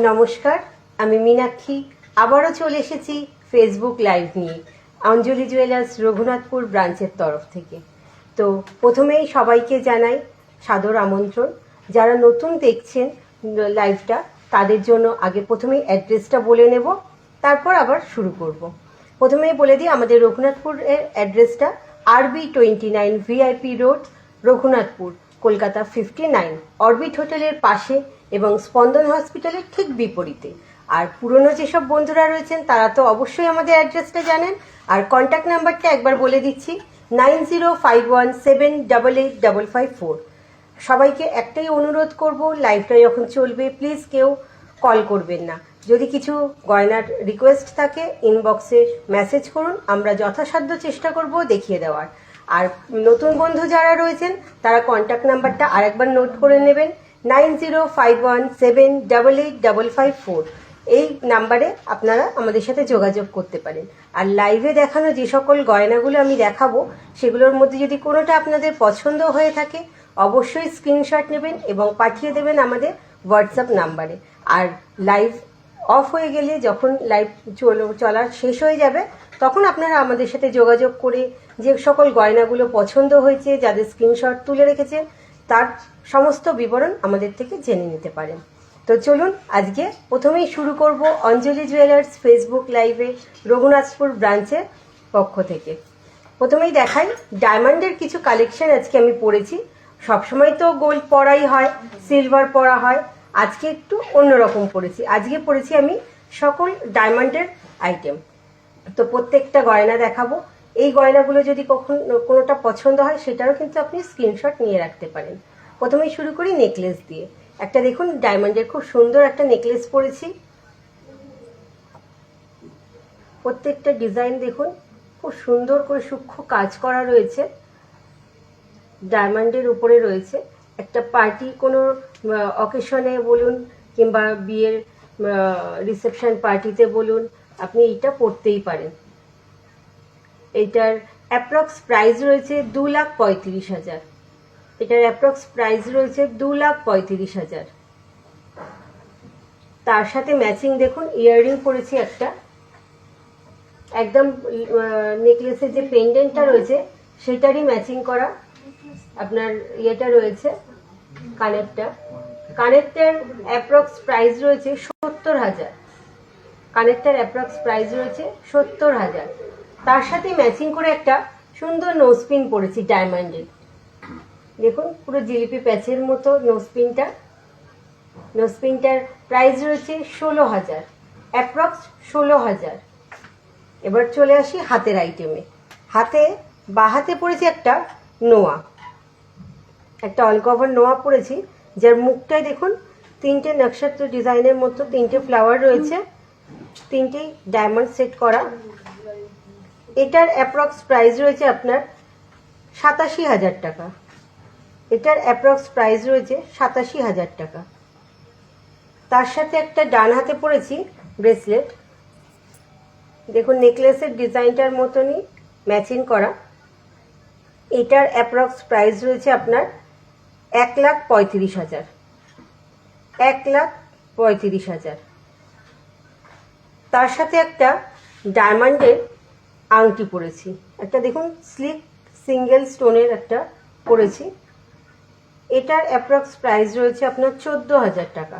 নমস্কার, আমি মীনাক্ষী আবারও চলে এসেছি ফেসবুক লাইভ নিয়ে অঞ্জলি জুয়েলার্স রঘুনাথপুর ব্রাঞ্চের তরফ থেকে। তো প্রথমেই সবাইকে জানাই সাদর আমন্ত্রণ। যারা নতুন দেখছেন লাইভটা তাদের জন্য আগে প্রথমেই অ্যাড্রেসটা বলে নেব, তারপর আবার শুরু করব। প্রথমেই বলে দিই আমাদের রঘুনাথপুরের অ্যাড্রেসটা RB29 VIP road, Raghunathpur, Kolkata 59, orbit হোটেলের পাশে এবং স্পন্দন হসপিটালের ঠিক বিপরীতে। আর পুরনো যেসব বন্ধুরা রয়েছেন তারা তো অবশ্যই আমাদের অ্যাড্রেসটা জানেন। আর কন্ট্যাক্ট নাম্বারটা একবার বলে দিচ্ছি, 9051788554। সবাইকে একটাই অনুরোধ করব, লাইভটা যখন চলবে প্লিজ কেউ কল করবেন না। যদি কিছু গয়নার রিকোয়েস্ট থাকে ইনবক্সে মেসেজ করুন, আমরা যথাসাধ্য চেষ্টা করব দেখিয়ে দেওয়ার। আর নতুন বন্ধু যারা রয়েছেন তারা কন্ট্যাক্ট নাম্বারটা আরেকবার নোট করে নেবেন, 9051788554। এই নাম্বারে আপনারা আমাদের সাথে যোগাযোগ করতে পারেন। আর লাইভে দেখানো যে সকল গয়নাগুলো আমি দেখাবো সেগুলোর মধ্যে যদি কোনোটা আপনাদের পছন্দ হয়ে থাকে অবশ্যই স্ক্রিনশট নেবেন এবং পাঠিয়ে দেবেন আমাদের হোয়াটসঅ্যাপ নাম্বারে। আর লাইভ অফ হয়ে গেলে যখন লাইভ চলা শেষ হয়ে যাবে তখন আপনারা আমাদের সাথে যোগাযোগ করে যে সকল গয়নাগুলো পছন্দ হয়েছে, যাদের স্ক্রিনশট তুলে রেখেছেন, তার সমস্ত বিবরণ আমাদের থেকে জেনে নিতে পারেন। তো চলুন আজকে প্রথমেই শুরু করব অঞ্জলি জুয়েলার্স ফেসবুক লাইভে রঘুনাথপুর ব্রাঞ্চের পক্ষ থেকে। প্রথমেই দেখাই ডায়মন্ডের কিছু কালেকশন আজকে আমি পরেছি। সবসময় তো গোল্ড পরাই হয়, সিলভার পরা হয়, আজকে একটু অন্যরকম পরেছি। আজকে পরেছি আমি সকল ডায়মন্ডের আইটেম। তো প্রত্যেকটা গয়না দেখাবো। এই গয়নাগুলো যদি কোনোটা পছন্দ হয় সেটারও কিন্তু আপনি স্ক্রিনশট নিয়ে রাখতে পারেন। প্রথমেই শুরু করি নেকলেস দিয়ে। একটা দেখুন ডায়মন্ডের খুব সুন্দর একটা নেকলেস পরেছি। প্রত্যেকটা ডিজাইন দেখুন খুব সুন্দর করে সূক্ষ্ম কাজ করা রয়েছে, ডায়মন্ডের উপরে রয়েছে। একটা পার্টি কোনো অকেশনে বলুন কিংবা বিয়ের রিসেপশন পার্টিতে বলুন, আপনি এইটা পরতেই পারেন। এইটার অ্যাপ্রক্স প্রাইস রয়েছে 2,35,000। এটার অ্যাপ্রক্স প্রাইস রয়েছে 2,35,000। তার সাথে ম্যাচিং দেখুন ইয়াররিং পরেছি একটা, একদম নেকলেসের যে পেন্ডেন্টটা রয়েছে সেটারই ম্যাচিং করা আপনার ইয়েটা রয়েছে, কানেরটার অ্যাপ্রক্স প্রাইস রয়েছে 70,000। কানেরটার অ্যাপ্রক্স প্রাইস রয়েছে 70,000। তার সাথে ম্যাচিং করে একটা সুন্দর নোজপিন পরেছি ডায়মন্ডের। দেখুন পুরো জিলিপি প্যাচের মতো নোজপিনটা। নোজপিনটার প্রাইস রয়েছে 16,000, অ্যাপ্রক্স 16,000। এবার চলে আসি হাতের আইটেমে। বা হাতে পরেছি একটা নোয়া, একটা অলকভার নোয়া পরেছি, যার মুখটাই দেখুন তিনটে নক্ষত্র ডিজাইনের মতো তিনটে ফ্লাওয়ার রয়েছে, তিনটেই ডায়মন্ড সেট করা। এটার অ্যাপ্রক্স প্রাইস রয়েছে আপনার 87,000 টাকা। এটার অ্যাপ্রক্স প্রাইস রয়েছে 87,000 টাকা। তার সাথে একটা ডান হাতে পরেছি ব্রেসলেট, দেখুন নেকলেসের ডিজাইনটার মতনই ম্যাচিং করা। এটার অ্যাপ্রক্স প্রাইস রয়েছে আপনার 1,35,000। 1,35,000। তার সাথে একটা ডায়মন্ডের আংটি পরেছি, একটা দেখুন স্লিক সিঙ্গেল স্টোনের একটা পরেছি। এটার অ্যাপ্রক্স প্রাইস রয়েছে আপনার 14,000 টাকা।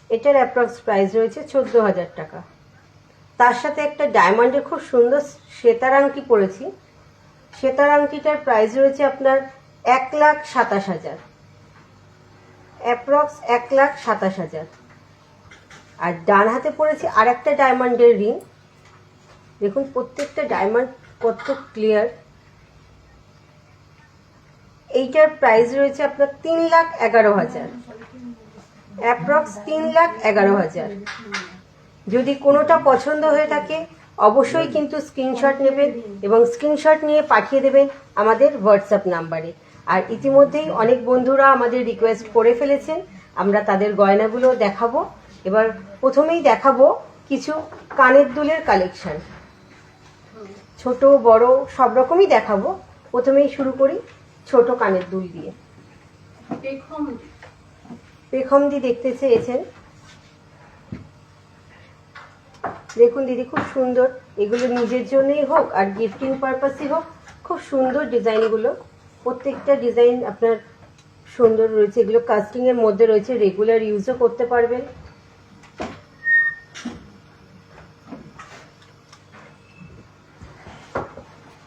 এটার অ্যাপ্রক্স প্রাইস রয়েছে 14,000 টাকা। তার সাথে একটা ডায়মন্ডের খুব সুন্দর সেতার আংটি পরেছি। সেতার আংটিটার প্রাইস রয়েছে আপনার 1,27,000, অ্যাপ্রক্স 1,27,000। আর ডান হাতে পরেছি আর একটা ডায়মন্ডের রিং। দেখুন প্রত্যেকটা ডায়মন্ড কত ক্লিয়ার। এইটার প্রাইস রয়েছে আপনার 3,11,000, অ্যাপ্রক্স 3,11,000। যদি কোনোটা পছন্দ হয়ে থাকে অবশ্যই কিন্তু স্ক্রিনশট নেবেন এবং স্ক্রিনশট নিয়ে পাঠিয়ে দেবেন আমাদের হোয়াটসঅ্যাপ নাম্বারে। আর ইতিমধ্যেই অনেক বন্ধুরা আমাদের রিকোয়েস্ট করে ফেলেছেন, আমরা তাদের গয়নাগুলো দেখাবো। এবার প্রথমেই দেখাবো কিছু কানের দুলের কালেকশন, ছোট বড় সব রকমই দেখাবো। প্রথমেই শুরু করি ছোট কানের দুল দিয়ে। পেখমদি দেখতে চেয়েছেন, দেখুন দিদি, খুব সুন্দর। এগুলো নিজের জন্যই হোক আর গিফটিং পারপাসই হোক, খুব সুন্দর ডিজাইনগুলো। প্রত্যেকটা ডিজাইন আপনার সুন্দর রয়েছে। এগুলো কাস্টিংয়ের মধ্যে রয়েছে, রেগুলার ইউজও করতে পারবেন।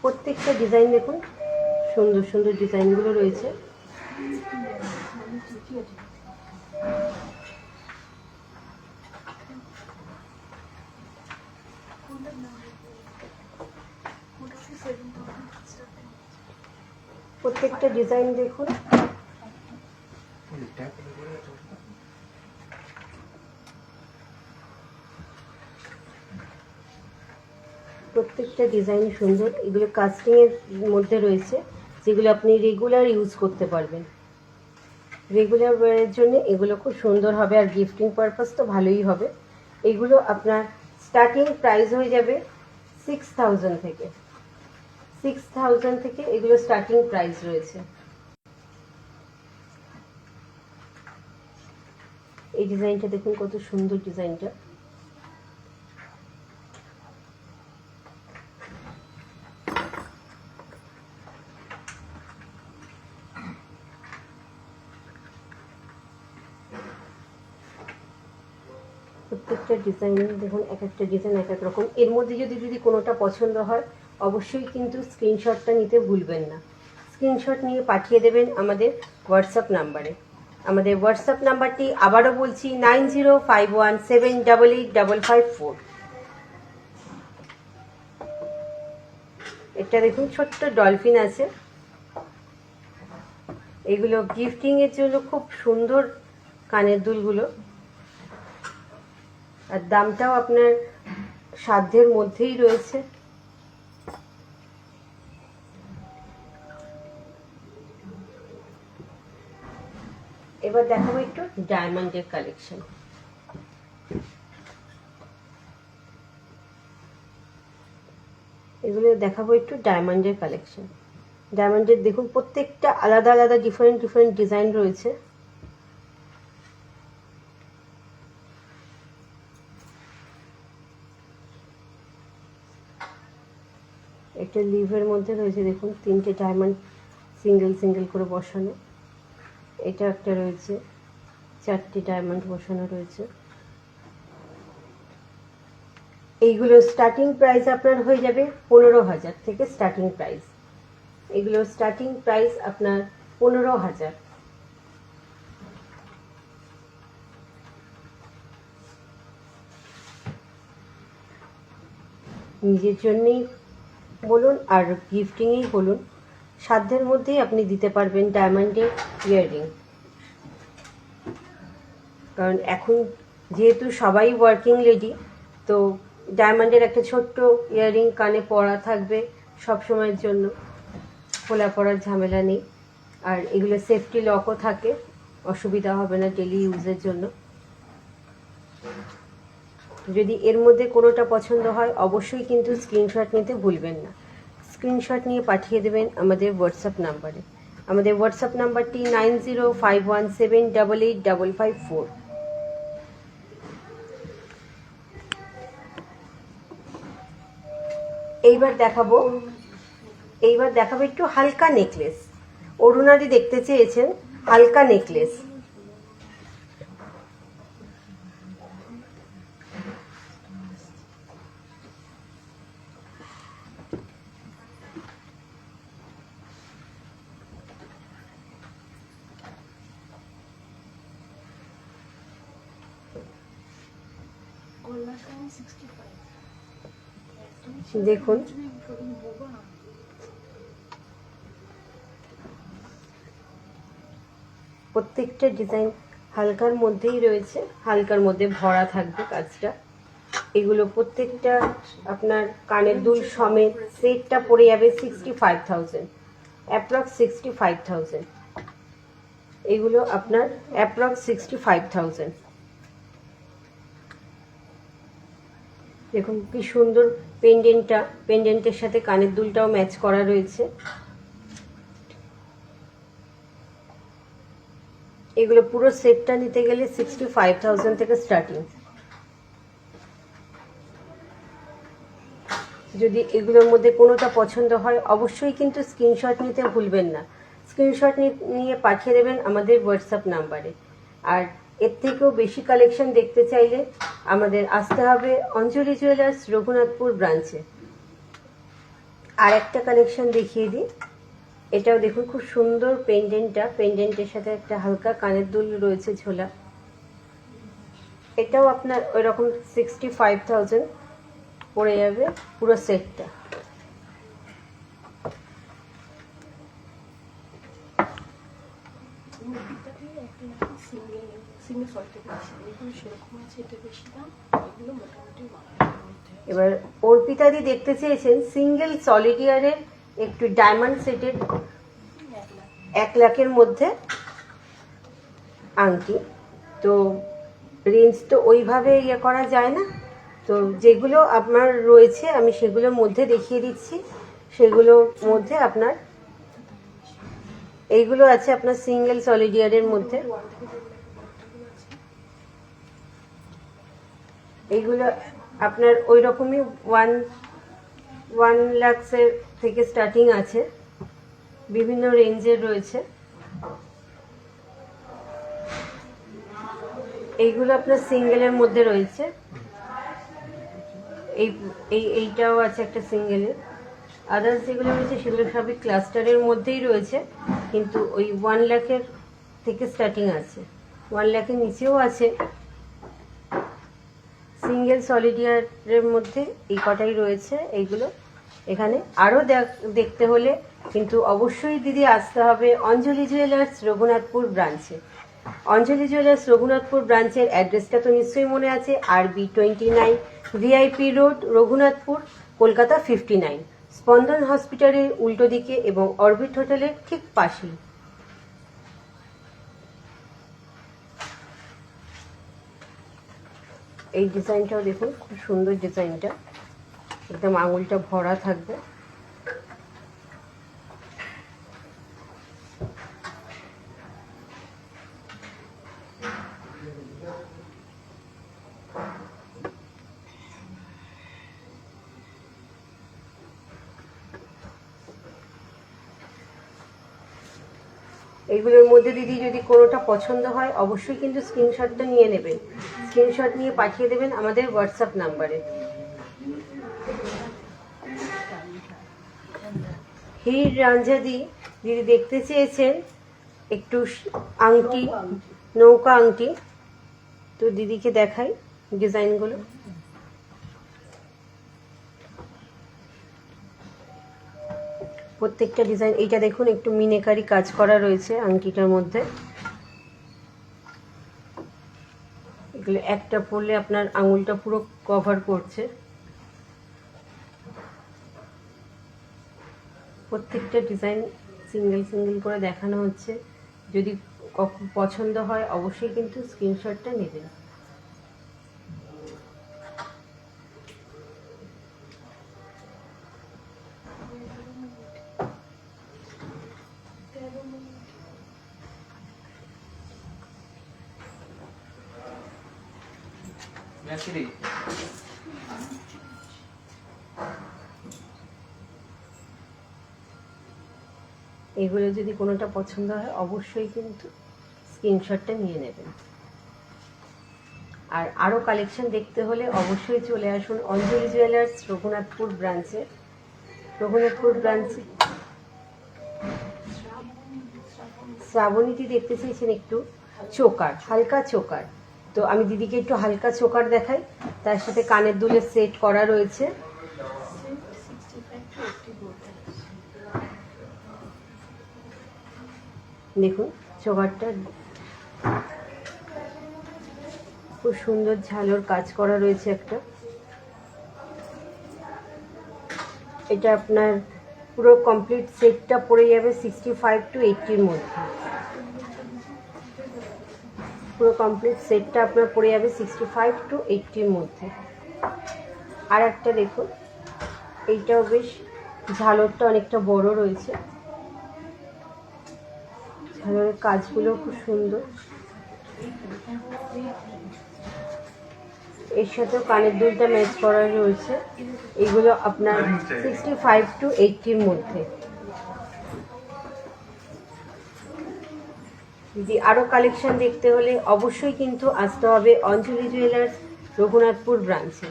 প্রত্যেকটা ডিজাইন দেখুন, সুন্দর সুন্দর ডিজাইনগুলো রয়েছে। প্রত্যেকটা ডিজাইন দেখুন। প্রত্যেকটা ডিজাইন সুন্দর। এগুলো কাস্টিংয়ের মধ্যে রয়েছে, যেগুলো আপনি রেগুলার ইউজ করতে পারবেন। রেগুলার ওয়ারের জন্য এগুলো খুব সুন্দর হবে, আর গিফটিং পারপাস তো ভালোই হবে। এগুলো আপনার স্টার্টিং প্রাইস হয়ে যাবে 6000 থেকে। 6000 থেকে এগুলো স্টার্টিং প্রাইস রয়েছে। এই ডিজাইনটা দেখুন, কত সুন্দর ডিজাইনটা। প্রত্যেকটা ডিজাইন দেখুন, এক একটা ডিজাইন এক এক রকম। এর মধ্যে যদি কোনোটা পছন্দ হয়, অবশ্যই কিন্তু স্ক্রিনশটটা নিতে ভুলবেন না। স্ক্রিনশট নিয়ে পাঠিয়ে দেবেন আমাদের হোয়াটসঅ্যাপ নাম্বারে। আমাদের হোয়াটসঅ্যাপ নাম্বারটি আবারও বলছি, 9051788554। এটা দেখুন, ছোট্ট ডলফিন আছে। এগুলো গিফটিংয়ের জন্য খুব সুন্দর কানের দুলগুলো, আর দামটাও আপনার সাধ্যের মধ্যেই রয়েছে। এবার দেখাবো একটু ডায়মন্ডের কালেকশন। এগুলো দেখাবো একটু ডায়মন্ডের কালেকশন। ডায়মন্ডের দেখুন, প্রত্যেকটা আলাদা আলাদা ডিফারেন্ট ডিফারেন্ট ডিজাইন রয়েছে। একটা লিভের মধ্যে রয়েছে দেখুন, 3টে ডায়মন্ড সিঙ্গেল সিঙ্গেল করে বসানো। এটা একটা রয়েছে, 4টে ডায়মন্ড বসানো রয়েছে। এইগুলো স্টার্টিং প্রাইস আপনার হয়ে যাবে 15000 থেকে স্টার্টিং প্রাইস। এগুলো স্টার্টিং প্রাইস আপনার 15000। নিজের জন্যই বলুন আর গিফটিংয়েই বলুন, সাধ্যের মধ্যেই আপনি দিতে পারবেন ডায়মন্ডের ইয়াররিং। কারণ এখন যেহেতু সবাই ওয়ার্কিং লেডি, তো ডায়মন্ডের একটা ছোট্ট ইয়াররিং কানে পরা থাকবে সব সময়ের জন্য, খোলা পড়ার ঝামেলা নেই। আর এগুলো সেফটি লকও থাকে, অসুবিধা হবে না ডেলি ইউজের জন্য। যদি এর মধ্যে কোনোটা পছন্দ হয়, অবশ্যই কিন্তু স্ক্রিনশট নিতে ভুলবেন না। স্ক্রিনশট নিয়ে পাঠিয়ে দেবেন আমাদের হোয়াটসঅ্যাপ নাম্বারে। আমাদের হোয়াটসঅ্যাপ নাম্বারটি 9051788554। এইবার দেখাবো একটু হালকা নেকলেস। অরুণাদি দেখতে চেয়েছেন হালকা নেকলেস। দেখুন, প্রত্যেকটা ডিজাইন হালকার মধ্যেই রয়েছে, হালকার মধ্যে ভরা থাকবে কাজটা। এগুলো প্রত্যেকটা আপনার কানের দুল সমেত সেটটা পড়ে যাবে 65,000, অ্যাপ্রক্স 65,000। এগুলো আপনার অ্যাপ্রক্স 65,000। দেখুন কি সুন্দর পেন্ডেন্টের সাথে কানের দুলটাও ম্যাচ করা রয়েছে। এগুলো পুরো সেটটা নিতে গেলে 65,000 থেকে স্টার্টিং। যদি এগুলোর মধ্যে কোনোটা পছন্দ হয় অবশ্যই কিন্তু স্ক্রিনশট নিতে ভুলবেন না। স্ক্রিনশট নিয়ে পাঠিয়ে দেবেন আমাদের হোয়াটসঅ্যাপ নাম্বারে। আর এর থেকেও বেশি কালেকশন দেখতে চাইলে আমাদের আসতে হবে অঞ্জলি জুয়েলার্স রঘুনাথপুর ব্রাঞ্চে। আর একটা কালেকশন দেখিয়ে দিই, এটাও দেখুন খুব সুন্দর পেন্ডেন্টটা, পেন্ডেন্টের সাথে একটা হালকা কানের দুল রয়েছে ঝোলা। এটাও আপনার ওই রকম 65,000 পড়ে যাবে পুরো সেটটা। এবার অর্পিতাদি দেখতে চেয়েছেন সিঙ্গেল সলিডিয়ারের একটু ডায়মন্ড সেটের 1 লাখের মধ্যে আংটি। তো রেঞ্জ তো ওইভাবে ইয়ে করা যায় না, তো যেগুলো আপনার রয়েছে আমি সেগুলোর মধ্যে দেখিয়ে দিচ্ছি। সেগুলোর মধ্যে আপনার এইগুলো আছে আপনার সিঙ্গেল সলিডিয়ারের মধ্যে। এইগুলো আপনার ওই রকমই 1 লাখের থেকে স্টার্টিং আছে, বিভিন্ন রেঞ্জের রয়েছে। এইগুলো আপনার সিঙ্গেলের মধ্যে রয়েছে। এইটাও আছে একটা সিঙ্গেলের। আদার্স যেগুলো রয়েছে সেগুলো সবই ক্লাস্টারের মধ্যেই রয়েছে, কিন্তু ওই 1 লাখের থেকে স্টার্টিং আছে, 1 লাখের নিচেও আছে। সিঙ্গেল সলিডিয়ারের মধ্যে এই কটাই রয়েছে। এইগুলো এখানে আরও দেখতে হলে কিন্তু অবশ্যই দিদি আসতে হবে অঞ্জলি জুয়েলার্স রঘুনাথপুর ব্রাঞ্চে। অঞ্জলি জুয়েলার্স রঘুনাথপুর ব্রাঞ্চের অ্যাড্রেসটা তো নিশ্চয়ই মনে আছে, RB29 VIP road, Raghunathpur, Kolkata 59, স্পন্দন হসপিটালের উল্টো দিকে এবং অরবিট হোটেলের ঠিক পাশেই। এই ডিজাইনটাও দেখুন খুব সুন্দর ডিজাইনটা, একদম আঙুলটা ভরা থাকবে। এইগুলোর মধ্যে দিদি যদি কোনোটা পছন্দ হয় অবশ্যই কিন্তু স্ক্রিনশটটা নিয়ে নেবেন, স্ক্রিনশট নিয়ে পাঠিয়ে দেবেন আমাদের হোয়াটসঅ্যাপ নাম্বারে। হীর রাঞ্জাদি দিদি দেখতে চেয়েছেন একটু আংটি, নৌকা আংটি। তো দিদিকে দেখাই ডিজাইনগুলো। প্রত্যেকটা ডিজাইন, এইটা দেখুন একটু মিনেকারি কাজ করা রয়েছে আংটিটার মধ্যে। এগুলো একটা পরলে আপনার আঙুলটা পুরো কভার করছে। প্রত্যেকটা ডিজাইন সিঙ্গেল সিঙ্গেল করে দেখানো হচ্ছে। যদি পছন্দ হয় অবশ্যই কিন্তু স্ক্রিনশটটা নেবেন। এগুলো যদি কোনোটা পছন্দ হয় অবশ্যই কিন্তু স্ক্রিনশটটা নিয়ে নেবেন। আর আরও কালেকশন দেখতে হলে অবশ্যই চলে আসুন অঞ্জলি জুয়েলার্স রঘুনাথপুর ব্রাঞ্চে। রঘুনাথপুর ব্রাঞ্চে শ্রাবণীটি দেখতে চেয়েছেন একটু চোকার, হালকা চোকার। তো আমি দিদিকে একটু হালকা চোকার দেখাই, তার সাথে কানের দুলের সেট করা রয়েছে। দেখুন চোকারটা খুব সুন্দর ঝালোর কাজ করা রয়েছে একটা। এটা আপনার পুরো কমপ্লিট সেটটা পড়ে যাবে 65 to 80-র মধ্যে। পুরো কমপ্লিট সেটটা আপনার পড়ে যাবে 65 to 80-র মধ্যে। আর একটা দেখুন, এইটাও বেশ ঝালরটা অনেকটা বড় রয়েছে, ঝালরের কাজগুলো খুব সুন্দর। এর সাথেও কানের দুলটা ম্যাচ করা রয়েছে। এগুলো আপনার 65 to 80-র মধ্যে। যদি আরও কালেকশন দেখতে হলে অবশ্যই কিন্তু আসতে হবে অঞ্জলি জুয়েলার্স রঘুনাথপুর ব্রাঞ্চে।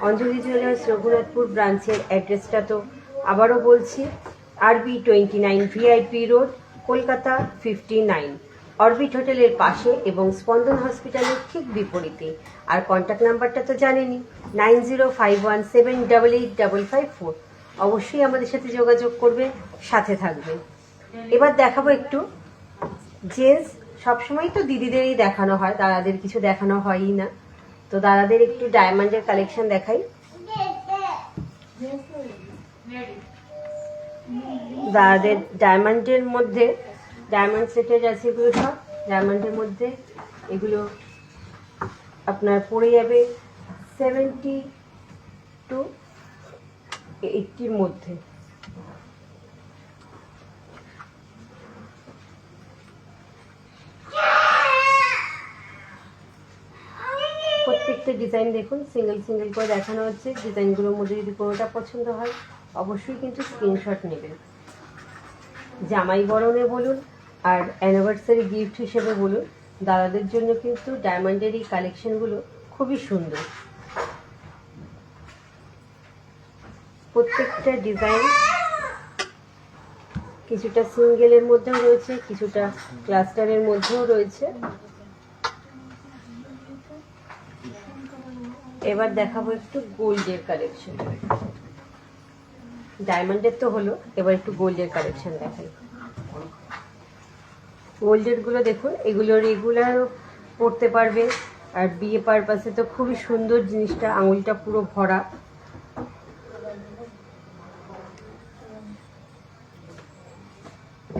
অঞ্জলি জুয়েলার্স রঘুনাথপুর ব্রাঞ্চের অ্যাড্রেসটা তো আবারও বলছি, RB29 VIP road, Kolkata 59, orbit হোটেলের পাশে এবং স্পন্দন হসপিটালের ঠিক বিপরীতে। আর কন্ট্যাক্ট নাম্বারটা তো জানেনই, 9051788554। অবশ্যই আমাদের সাথে যোগাযোগ করবে, সাথে থাকবে। এবার দেখাবো একটু জেন্টস। সবসময় তো দিদিদেরই দেখানো হয়, দাদাদের কিছু দেখানো হয়ই না। তো দাদাদের একটু ডায়মন্ডের কালেকশন দেখাই। দাদাদের ডায়মন্ডের মধ্যে ডায়মন্ড সেটের আছে, এগুলো সব ডায়মন্ডের মধ্যে। এগুলো আপনার পড়ে যাবে 70 to 80-র মধ্যে। প্রত্যেকটা ডিজাইন দেখুন, সিঙ্গেল সিঙ্গেল করে দেখানো হচ্ছে। ডিজাইনগুলোর মধ্যে যদি কোনোটা পছন্দ হয় অবশ্যই কিন্তু স্ক্রিনশট নেবেন। জামাই বরণে বলুন আর অ্যানিভার্সারি গিফট হিসেবে বলুন, দাদাদের জন্য কিন্তু ডায়মন্ডের এই কালেকশনগুলো খুবই সুন্দর। প্রত্যেকটা ডিজাইন কিছুটা সিঙ্গেলের মধ্যেও রয়েছে, কিছুটা ক্লাস্টারের মধ্যেও রয়েছে। এবার দেখাবো একটু গোল্ডের কালেকশন। ডায়মন্ডের তো হলো, এবার একটু গোল্ডের কালেকশন দেখাই। গোল্ডের গুলো দেখুন, এগুলো রেগুলারও পরতে পারবে, আর বিয়ে পারপাসে তো খুবই সুন্দর জিনিসটা, আঙুলটা পুরো ভরা।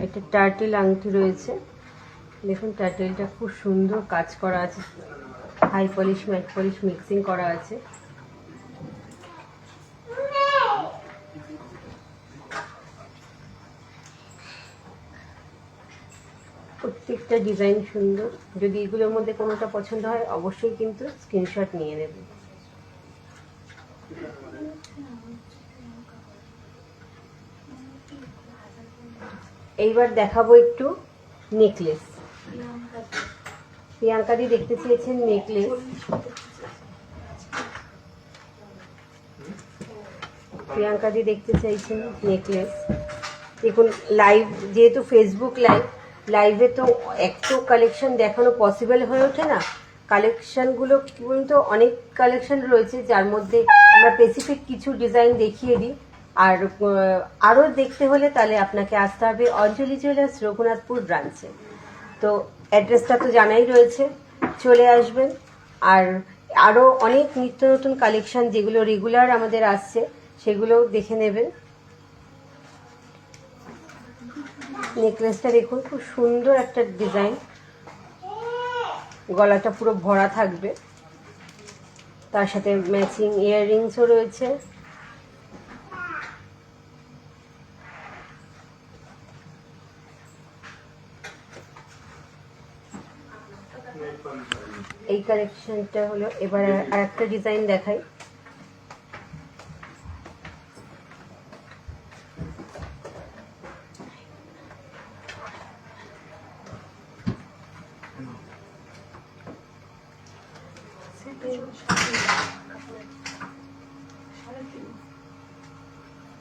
একটা টার্টেল আংটি রয়েছে, দেখুন টার্টেলটা খুব সুন্দর কাজ করা আছে, high polish matte polish mixing করা আছে। প্রত্যেকটা ডিজাইন সুন্দর। যদি এগুলোর মধ্যে কোনোটা পছন্দ হয় অবশ্যই কিন্তু স্ক্রিনশট নিয়ে নেবেন। এইবার দেখাবো একটু নেকলেস। প্রিয়াঙ্কাদি দেখতে চেয়েছেন নেকলেস। প্রিয়াঙ্কাদি দেখতে চাইছেন নেকলেস। দেখুন লাইভ, যেহেতু ফেসবুক লাইভে তো এত কালেকশন দেখানো পসিবল হয়ে ওঠে না। কালেকশনগুলো কিন্তু অনেক কালেকশন রয়েছে, যার মধ্যে আমরা স্পেসিফিক কিছু ডিজাইন দেখিয়ে দিই। আর আরও দেখতে হলে তাহলে আপনাকে আসতে হবে অঞ্জলি জুয়েলার্স রঘুনাথপুর ব্রাঞ্চে। তো অ্যাড্রেসটা তো জানাই রয়েছে, চলে আসবেন। আর আরও অনেক নিত্য নতুন কালেকশন যেগুলো রেগুলার আমাদের আসছে সেগুলো দেখে নেবেন। নেকলেসটা দেখুন, খুব সুন্দর একটা ডিজাইন, গলাটা পুরো ভরা থাকবে, তার সাথে ম্যাচিং ইয়াররিংসও রয়েছে। এই কালেকশনটা হলো। এবার আর একটা ডিজাইন দেখাই।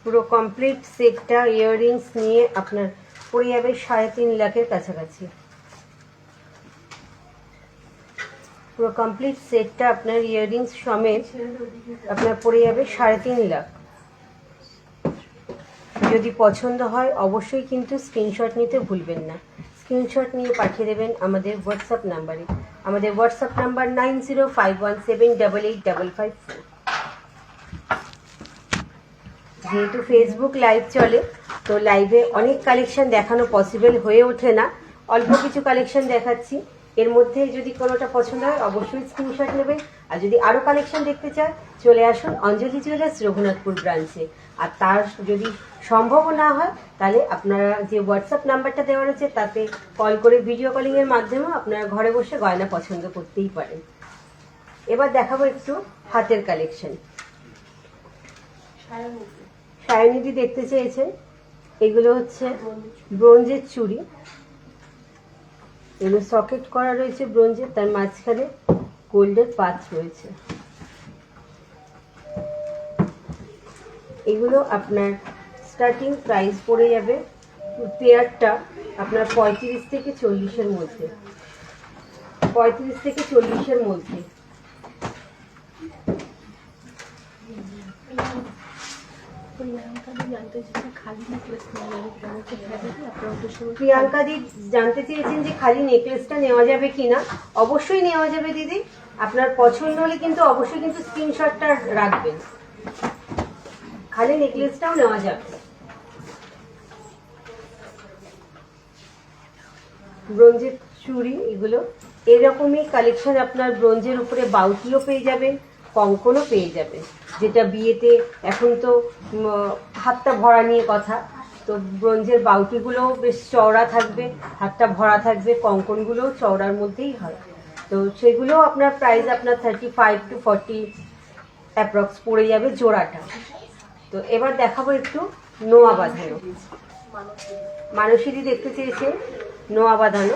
পুরো কমপ্লিট সেটটা ইয়াররিংস নিয়ে আপনার পড়ে যাবে 3.5 লাখের কাছাকাছি। পুরো কমপ্লিট সেটটা আপনার ইয়াররিংস সমেত আপনার পড়ে যাবে 3.5 লাখ। যদি পছন্দ হয় অবশ্যই কিন্তু স্ক্রিনশট নিতে ভুলবেন না। স্ক্রিনশট নিয়ে পাঠিয়ে দেবেন আমাদের হোয়াটসঅ্যাপ নাম্বারে। আমাদের হোয়াটসঅ্যাপ নাম্বার 9051788554। যেহেতু ফেসবুক লাইভ চলে, তো লাইভে অনেক কালেকশন দেখানো পসিবল হয়ে ওঠে না, অল্প কিছু কালেকশন দেখাচ্ছি। এর মধ্যে যদি কোনোটা পছন্দ হয় অবশ্যই স্ক্রিনশট নেবেন। আর যদি আরও কালেকশন দেখতে চান চলে আসুন অঞ্জলি জুয়েলার্স রঘুনাথপুর ব্রাঞ্চে। আর তার যদি সম্ভব না হয় তাহলে আপনারা যে হোয়াটসঅ্যাপ নাম্বারটা দেওয়া রয়েছে তাতে কল করে ভিডিও কলিংয়ের মাধ্যমেও আপনারা ঘরে বসে গয়না পছন্দ করতেই পারেন। এবার দেখাবো একটু হাতের কালেকশন। সায়নিধি দেখতে চেয়েছেন, এগুলো হচ্ছে ব্রোঞ্জের চুড়ি, এগুলো সকেট করা রয়েছে ব্রোঞ্জের, তার মাঝখানে গোল্ডের পাত রয়েছে। এগুলো আপনার স্টার্টিং প্রাইস পড়ে যাবে পেয়ারটা আপনার 35 থেকে 40-এর মধ্যে, 35 থেকে 40-এর মধ্যে। প্রিয়াঙ্কা দি জানতে চেয়েছেন যে খালি নেকলেসটা নেওয়া যাবে কিনা। অবশ্যই নেওয়া যাবে দিদি, আপনার পছন্দ হলে কিন্তু অবশ্যই কিন্তু স্ক্রিনশটটা রাখবেন, খালি নেকলেসটাও নেওয়া যাবে। ব্রোঞ্জের চুড়ি এগুলো, এরকমই কালেকশন আপনার ব্রোঞ্জের উপরে বাউটিও পেয়ে যাবেন, কঙ্কনও পেয়ে যাবেন, যেটা বিয়েতে এখন তো হাতটা ভরা নিয়ে কথা, তো ব্রোঞ্জের বাউটিগুলোও বেশ চওড়া থাকবে, হাতটা ভরা থাকবে, কঙ্কনগুলোও চওড়ার মধ্যেই হয়, তো সেগুলোও আপনার প্রাইস আপনার 35 to 40 অ্যাপ্রক্স পড়ে যাবে জোড়াটা। তো এবার দেখাবো একটু নোয়া বাঁধানো। মানসীদি দেখতে চেয়েছেন নোয়া বাঁধানো,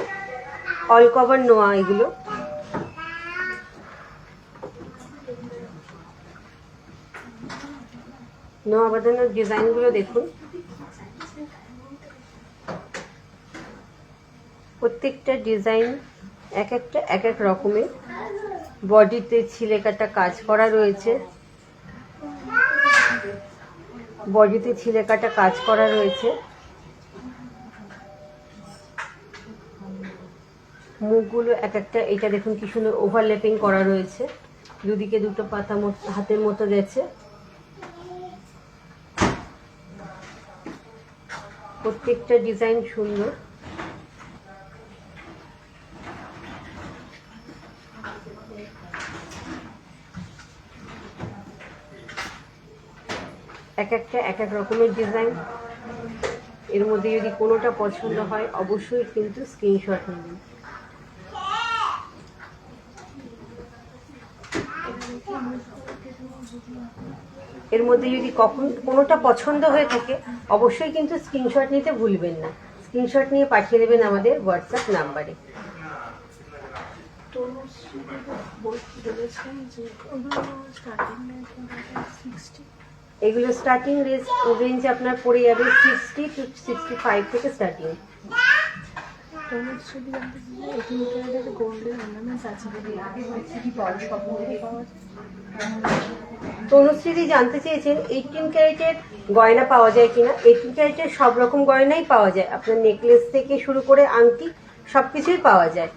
অল কভার নোয়া, এগুলো নোয়া বাঁধানোর ডিজাইনগুলো দেখুন, প্রত্যেকটা ডিজাইন এক এক রকমের। বডিতে ছিলে কাটা কাজ করা রয়েছে, বডিতে ছিলে কাটা কাজ করা রয়েছে, মুখগুলো এক একটা, এটা দেখুন কি সুন্দর ওভারল্যাপিং করা রয়েছে, দুদিকে দুটো পাতা হাতের মতো গেছে। প্রত্যেকটা ডিজাইন সুন্দর। এক এক রকমের ডিজাইন, এর মধ্যে যদি কোনোটা পছন্দ হয় অবশ্যই কিন্তু স্ক্রিনশট নেবেন। এর মধ্যে যদি কোনোটা পছন্দ হয়ে থাকে অবশ্যই কিন্তু স্ক্রিনশট নিতে ভুলবেন না, স্ক্রিনশট নিয়ে পাঠিয়ে দেবেন আমাদের হোয়াটসঅ্যাপ নাম্বারে। এগুলো স্টার্টিং রেঞ্জ আপনার পড়ে যাবে 60 to 65 থেকে স্টার্টিং। তনুশ্রী জানতে চেয়েছেন 18 ক্যারেটের গয়না পাওয়া যায় কিনা। 18 ক্যারেটের সব রকম গয়নাই পাওয়া যায়, আপনার নেকলেস থেকে শুরু করে আংটি সবকিছুই পাওয়া যায়,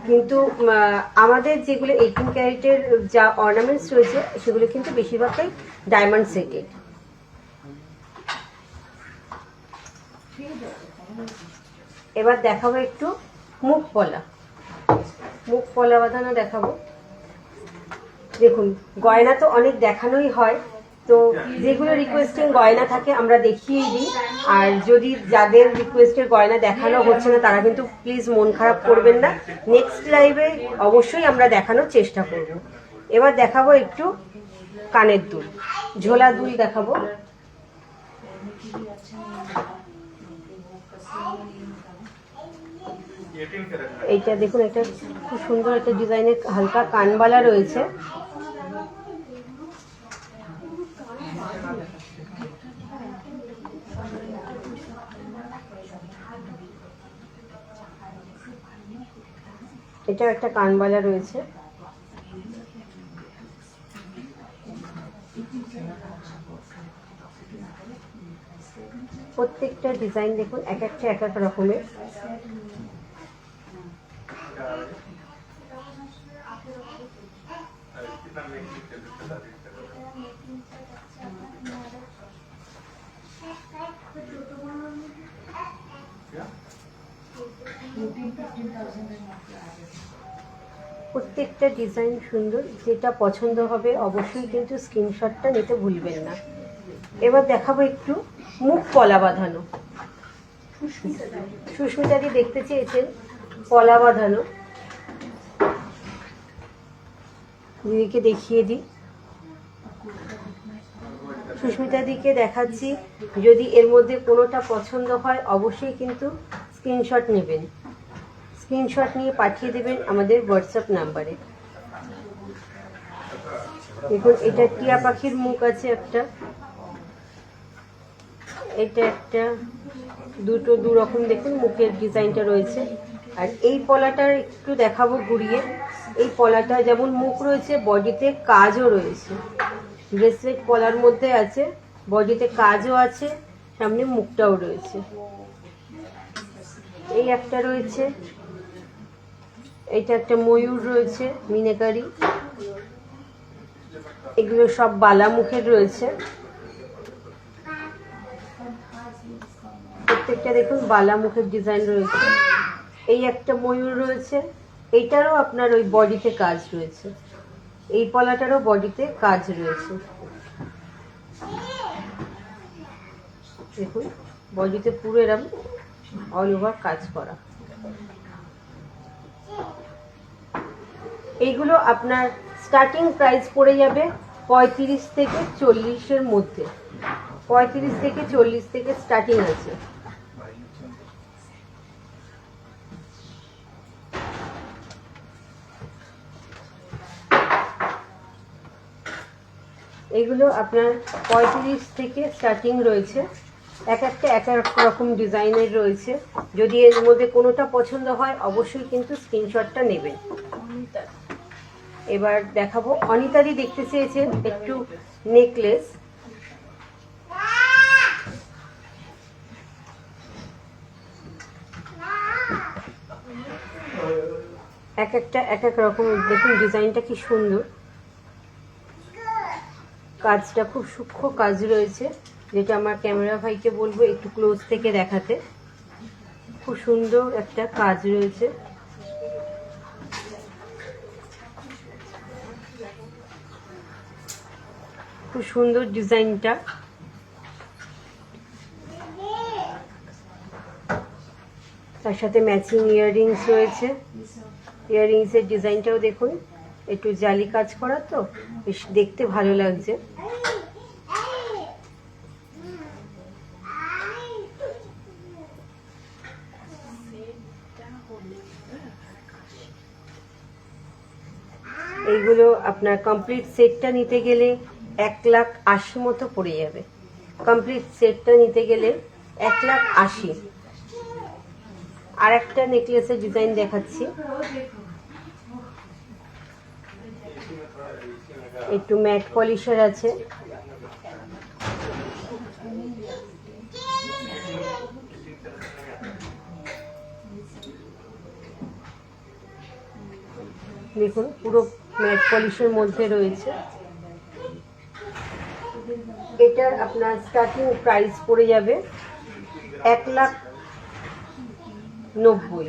কিন্তু আমাদের যেগুলো 18 ক্যারেটের যা অর্নামেন্টস রয়েছে সেগুলো কিন্তু বেশিরভাগটাই ডায়মন্ড সেটেড। এবার দেখাবো একটু মুখ পলা বাঁধানো দেখাবো। দেখুন গয়না তো অনেক দেখানোই হয়, তো যেগুলো রিকোয়েস্টিং গয়না থাকে আমরা দেখিয়ে দিই, আর যদি যাদের রিকোয়েস্টের গয়না দেখানো হচ্ছে না তারা কিন্তু প্লিজ মন খারাপ করবেন না, নেক্সট লাইভে অবশ্যই আমরা দেখানোর চেষ্টা করব। এবার দেখাবো একটু কানের দুল, ঝোলা দুল দেখাবো। এইটা দেখুন, একটা খুব সুন্দর একটা ডিজাইনের হালকা কানবালা রয়েছে, এটা একটা কানবালা রয়েছে। প্রত্যেকটা ডিজাইন দেখুন এক এক রকমের। প্রত্যেকটা ডিজাইন সুন্দর, যেটা পছন্দ হবে অবশ্যই কিন্তু স্ক্রিনশটটা নিতে ভুলবেন না। এবার দেখাবো একটু মুখ পলা বাঁধানো। সুস্মিতাদি দেখতে চেয়েছেন পলা বাঁধানো, দিদিকে দেখিয়ে দিই। সুস্মিতা দিকে দেখাচ্ছি। যদি এর মধ্যে কোনোটা পছন্দ হয় অবশ্যই কিন্তু স্ক্রিনশট নেবেন, স্ক্রিনশট নিয়ে পাঠিয়ে দেবেন আমাদের হোয়াটসঅ্যাপ নাম্বারে। দেখুন এটা টিয়া পাখির মুখ আছে একটা, এটা একটা, দুটো দু রকম দেখুন মুখের ডিজাইনটা রয়েছে। আর এই পলাটার একটু দেখাবো ঘুরিয়ে। এই পলাটা যেমন মুখ রয়েছে, বডিতে কাজও রয়েছে। ব্রেসলেট পলার মধ্যে আছে, বডিতে কাজও আছে, সামনে মুখটাও রয়েছে। এই একটা রয়েছে, এটা একটা ময়ূর রয়েছে মিনাকারি। এগুলো সব বালা মুখের রয়েছে, প্রত্যেকটা দেখুন বালা মুখের ডিজাইন রয়েছে। এই একটা ময়ূর রয়েছে, এইটারও আপনার ওই বডিতে কাজ রয়েছে, এই পলাটারও বডিতে কাজ রয়েছে। দেখুন বডিতে পুরো এরকম অল ওভার কাজ করা। এইগুলো আপনার স্টার্টিং প্রাইস পড়ে যাবে 35 থেকে 40-এর মধ্যে। 35 থেকে 40 থেকে স্টার্টিং আছে। এগুলো আপনার 35 থেকে স্টার্টিং রয়েছে, এক একটা এক এক রকম ডিজাইনের রয়েছে। যদি এর মধ্যে কোনোটা পছন্দ হয় অবশ্যই কিন্তু স্ক্রিনশটটা নেবেন। এবার দেখাবো, অনিতাদি দেখতে চেয়েছেন একটু নেকলেস। এক একটা এক এক রকম দেখুন, ডিজাইনটা কি সুন্দর, কাজটা খুব সূক্ষ্ম কাজ রয়েছে, যেটা আমার ক্যামেরা ভাইকে বলবো একটু ক্লোজ থেকে দেখাতে। খুব সুন্দর একটা কাজ রয়েছে। খুব সুন্দর ডিজাইনটা। তার সাথে ম্যাচিং ইয়াররিংস রয়েছে। ইয়াররিংসের ডিজাইনটাও দেখুন, একটু জালি কাজ করা, তো বেশ দেখতে ভালো লাগছে। এইগুলো আপনার কমপ্লিট সেটটা নিতে গেলে 1,80,000 মতো পড়ে যাবে। কমপ্লিট সেটটা নিতে গেলে 1,80,000। আর একটা নেকলেসের ডিজাইন দেখাচ্ছি, একটু ম্যাট পলিশার আছে। দেখুন পুরো ম্যাট পলিশের মধ্যে রয়েছে। এটার আপনার স্টার্টিং প্রাইস পড়ে যাবে 1,90,000।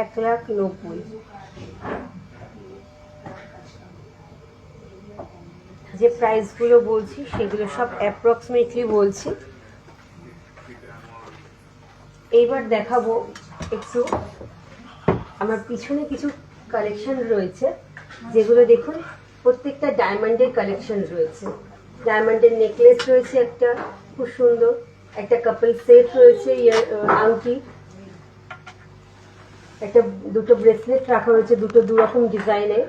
1,90,000। যে প্রাইসগুলো বলছি সেগুলো সব অ্যাপ্রক্সিমেটলি বলছি। এইবার দেখাবো একটু আমার পিছনে কিছু কালেকশন রয়েছে, যেগুলো দেখুন প্রত্যেকটা ডায়মন্ডের কালেকশন রয়েছে। ডায়মন্ডের নেকলেস রয়েছে একটা খুব সুন্দর, একটা কাপল সেট রয়েছে, আংটি, একটা দুটো ব্রেসলেট রাখা রয়েছে, দুটো দু রকম ডিজাইনের।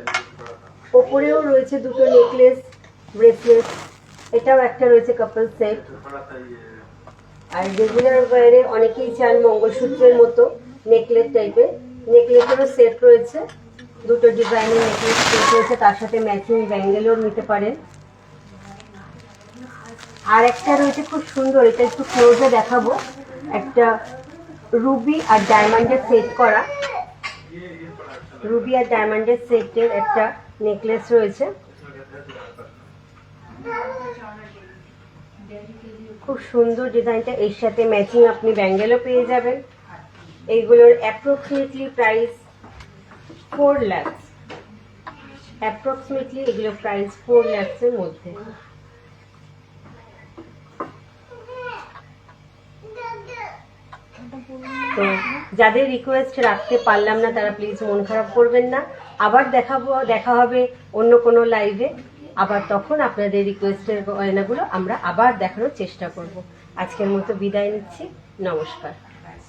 ওপরেও রয়েছে দুটো নেকলেস ব্রেসলেট, এটাও একটা রয়েছে কাপল সেট। আর রেগুলার ওয়্যারে অনেকেই চান মঙ্গলসূত্রের মতো নেকলেস টাইপের, নেকলেসেরও সেট রয়েছে, দুটো ডিজাইনের নেকলেস সেট রয়েছে, তার সাথে ম্যাচিং ব্যাঙ্গেলও নিতে পারেন। আর একটা রয়েছে খুব সুন্দর, এটা একটু ক্লোজে দেখাবো, একটা রুবি আর ডায়মন্ডের সেট করা, রুবি আর ডায়মন্ডের সেটের একটা নেকলেস রয়েছে। খুব সুন্দর ডিজাইনটা, এর সাথে ম্যাচিং আপনি ব্যাঙ্গেলও পেয়ে যাবেন। এইগুলোর অ্যাপ্রক্সিমেটলি প্রাইস 4 লাখ। অ্যাপ্রক্সিমেটলি এগুলো প্রাইস 4 লাখের মধ্যে। তো যাদের রিকোয়েস্ট রাখতে পারলাম না তারা প্লিজ মন খারাপ করবেন না। আবার দেখা হবে অন্য কোনো লাইভে। আবার তখন আপনাদের রিকোয়েস্টের গয়নাগুলো আমরা আবার দেখানোর চেষ্টা করব। আজকের মতো বিদায় নিচ্ছি। নমস্কার।